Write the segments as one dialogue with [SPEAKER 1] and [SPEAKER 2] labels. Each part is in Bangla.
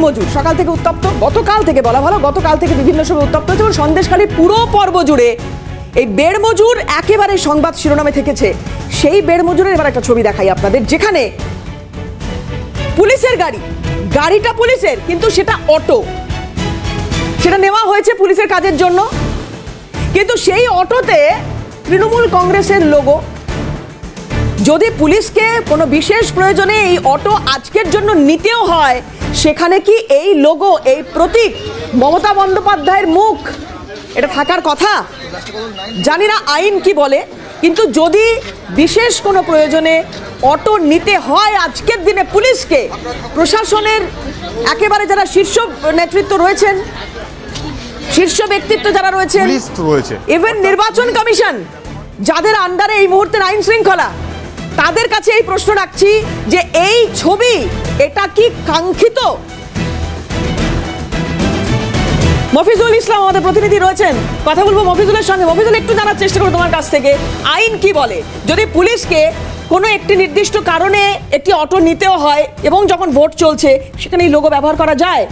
[SPEAKER 1] মজুর সকাল থেকে উত্তপ্ত, গতকাল থেকে বলা ভালো, গতকাল থেকে বিভিন্ন সময় উত্তপ্ত হচ্ছে এবং সন্দেশখালী পুরো পর্ব জুড়ে এই বেড় মজুর একেবারে সংবাদ শিরোনামে থেকেছে। সেই বেড় মজুরের এবার একটা ছবি দেখাই আপনাদের, যেখানে পুলিশের গাড়িটা পুলিশের, কিন্তু সেটা অটো, সেটা নেওয়া হয়েছে পুলিশের কাজের জন্য, কিন্তু সেই অটোতে তৃণমূল কংগ্রেসের লোগো। যদি পুলিশকে কোনো বিশেষ প্রয়োজনে এই অটো আজকের জন্য নিতেও হয়, সেখানে কি এই লোগো, এই প্রতীক, মমতা বন্দ্যোপাধ্যায়ের মুখ, এটা থাকার কথা? জানি না আইন কি বলে, কিন্তু যদি বিশেষ কোনো প্রয়োজনে অটো নিতে হয় আজকের দিনে পুলিশকে, প্রশাসনের একেবারে যারা শীর্ষ নেতৃত্ব রয়েছেন, শীর্ষ ব্যক্তিত্ব যারা রয়েছেন, ইভেন নির্বাচন কমিশন যাদের আন্ডারে এই মুহূর্তের আইন শৃঙ্খলা, তাদের কাছে এই প্রশ্ন রাখছি যে এই ছবি, এটা কি কাঙ্ক্ষিত? মফিজুল ইসলাম আমাদের প্রতিনিধি রয়েছেন, কথা বলবো মফিজুলের সঙ্গে। মফিজুল, একটু জানার চেষ্টা করবো তোমার কাছ থেকে, আইন কি বলে যদি পুলিশকে কোনো একটি নির্দিষ্ট কারণে একটি অটো নিতেও হয় এবং যখন ভোট চলছে সেখানে এই লোগো ব্যবহার করা যায়?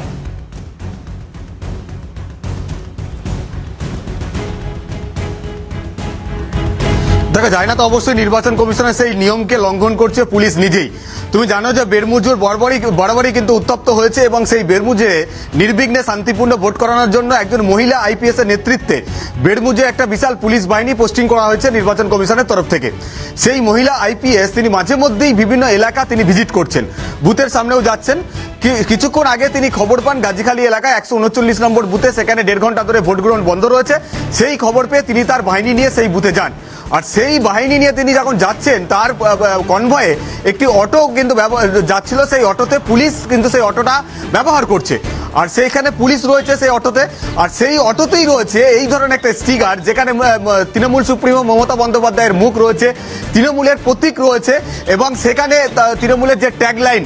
[SPEAKER 2] দেখা যায় না তো, অবশ্যই নির্বাচন কমিশনের সেই নিয়মকে লঙ্ঘন করছে পুলিশ নিজেই। তুমি জানো যে বেড়মুজুর বরাবরই কিন্তু উত্তপ্ত হয়েছে এবং সেই বেড়মুজে নির্বিঘ্নে শান্তিপূর্ণ ভোট করানোর জন্য একজন মহিলা আইপিএস এর নেতৃত্বে বেড়মুজে একটা বিশাল পুলিশ বাহিনী পোস্টিং করা হয়েছে নির্বাচন কমিশনের তরফ থেকে। সেই মহিলা আইপিএস তিনি মাঝে মধ্যেই বিভিন্ন এলাকা তিনি ভিজিট করছেন, বুথের সামনেও যাচ্ছেন। কিছুক্ষণ আগে তিনি খবর পান গাজীখালী এলাকায় 139 নম্বর বুথে সেখানে 1.5 ঘন্টা ধরে ভোট গ্রহণ বন্ধ রয়েছে। সেই খবর পেয়ে তিনি তার বাহিনী নিয়ে সেই বুথে যান, আর সেই বাহিনী নিয়ে তিনি যখন যাচ্ছেন তার কনভয়ে একটি অটো কিন্তু যাচ্ছিল, সেই অটোতে পুলিশ কিন্তু সেই অটোটা ব্যবহার করছে, আর সেইখানে পুলিশ রয়েছে সেই অটোতে। আর সেই অটোতেই রয়েছে এই ধরনের একটা স্টিকার, যেখানে তৃণমূল সুপ্রিমো মমতা বন্দ্যোপাধ্যায়ের মুখ রয়েছে, তৃণমূলের প্রতীক রয়েছে, এবং সেখানে তৃণমূলের যে ট্যাগলাইন,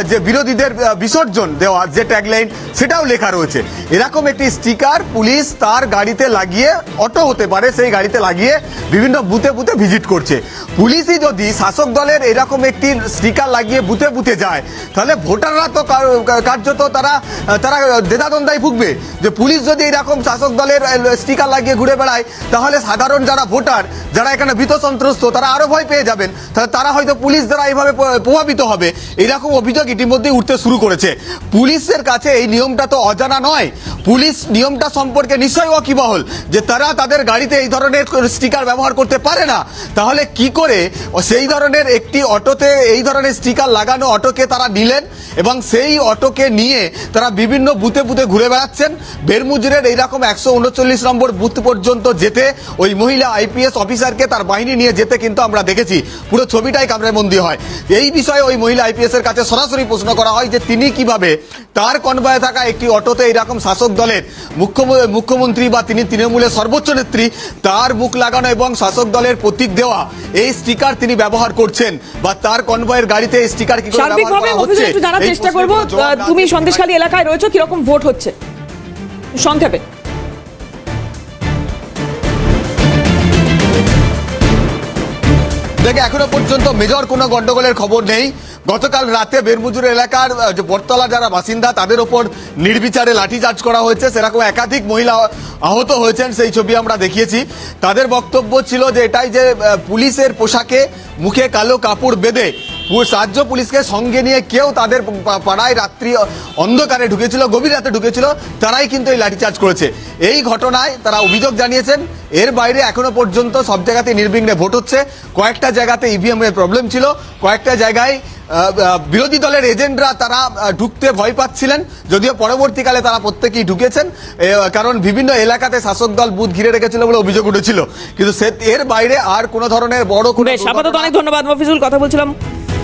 [SPEAKER 2] যে বিরোধীদের বিসর্জন দেওয়া যে ট্যাগলাইন, সেটাও লেখা রয়েছে। এরকম একটি স্টিকার পুলিশ তার গাড়িতে লাগিয়ে, অটো হতে পারে, সেই গাড়িতে লাগিয়ে বিভিন্ন বুথে বুথে ভিজিট করছে। পুলিশই যদি শাসক দলের এরকম একটি স্টিকার লাগিয়ে বুথে বুথে যায়, তাহলে ভোটাররা তো কার্যত তারা দ্বিধাদ্বন্দ্বে ভুগবে। যে পুলিশ যদি এরকম শাসক দলের স্টিকার লাগিয়ে ঘুরে বেড়ায়, তাহলে সাধারণ যারা ভোটার, যারা এখানে ভীত সন্ত্রস্ত, তারা আরো ভয় পেয়ে যাবেন, তাহলে তারা হয়তো পুলিশ দ্বারা এইভাবে প্রভাবিত হবে। এরকম অভিযোগ ইতিমধ্যেই উঠতে শুরু করেছে। পুলিশের কাছে এই নিয়মটা তো অজানা নয়, পুলিশ নিয়মটা সম্পর্কে নিশ্চয়ই ওয়াকিবহাল যে তারা তাদের গাড়িতে এই ধরনের স্টিকার ব্যবহার করতে পারে না। তাহলে কি করে সেই ধরনের একটি অটোতে এই ধরনের স্টিকার লাগানো অটোকে তারা নিলেন এবং সেই অটোকে নিয়ে তারা বিভিন্ন বুথে বুথে ঘুরে বেড়াচ্ছেন? বেড়মুজুরের এইরকম 139 নম্বর বুথ পর্যন্ত যেতে ওই মহিলা আইপিএস অফিসারকে তার বাহিনী নিয়ে যেতে কিন্তু আমরা দেখেছি, পুরো ছবিটাই ক্যামেরাবন্দী হয়। এই বিষয়ে ওই মহিলা আইপিএস এর কাছে সরাসরি প্রশ্ন করা হয় যে তিনি কিভাবে তার কনভয়ে থাকা একটি অটোতে এইরকম শাসক দলের মুখ্যমন্ত্রী বা তিনি তৃণমূলের সর্বোচ্চ নেত্রী, তার মুখ লাগানো এবং শাসক দলের প্রতীক দেওয়া এই স্টিকার তিনি ব্যবহার করছেন, বা তার কনভয়ের গাড়িতে এই স্টিকার কি করে ব্যবহার করা হচ্ছে?
[SPEAKER 1] একটু জানার চেষ্টা করব, তুমি সন্দেশখালী এলাকায় রয়েছো, কিরকম ভোট হচ্ছে সংক্ষেপে?
[SPEAKER 2] দেখে এখনো পর্যন্ত মেজর কোনো গন্ডগোলের খবর নেই। গতকাল রাতে বেড়মুজুর এলাকার যে বটতলা যারা বাসিন্দা, তাদের ওপর নির্বিচারে লাঠিচার্জ করা হয়েছে, সেরকম একাধিক মহিলা আহত হয়েছেন, সেই ছবি আমরা দেখিয়েছি। তাদের বক্তব্য ছিল যে এটাই যে পুলিশের পোশাকে মুখে কালো কাপড় বেঁধে রাজ্য পুলিশকে সঙ্গে নিয়ে কেউ তাদের পাড়ায় রাত্রি অন্ধকারে ঢুকেছিল, গভীর রাতে ঢুকেছিল, তারাই কিন্তু এই লাঠিচার্জ করেছে। এই ঘটনায় তারা অভিযোগ জানিয়েছেন। এর বাইরে এখনো পর্যন্ত সব জায়গাতে নির্বিঘ্নে ভোট হচ্ছে। কয়েকটা জায়গাতে ইভিএম এর প্রবলেম ছিল, কয়েকটা জায়গায় বিরোধী দলের এজেন্টরা তারা ঢুকতে ভয় পাচ্ছিলেন, যদিও পরবর্তীকালে তারা প্রত্যেকেই ঢুকেছেন, কারণ বিভিন্ন এলাকাতে শাসক দল বুথ ঘিরে রেখেছিল বলে অভিযোগ উঠেছিল। কিন্তু এর বাইরে আর কোনো ধরনের বড় কোনো।
[SPEAKER 1] আপাতত অনেক ধন্যবাদ মফিজুল, কথা বলছিলাম,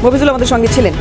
[SPEAKER 1] মফিজুল আমাদের সঙ্গে ছিলেন।